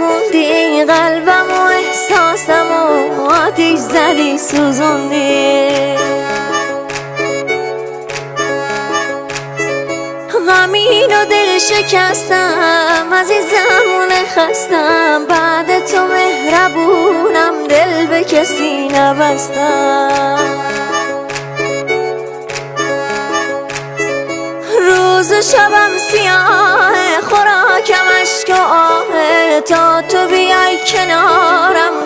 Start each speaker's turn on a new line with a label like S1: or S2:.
S1: موندی، قلبم و احساسم و آتیش زدی سوزوندی. غمین و دل شکستم، عزیزمونه خستم، بعد تو مهربونم، دل به کسی نبستم. روز و شبم سیاه، خوراکم اشک و آه، تا تو بیای کنارم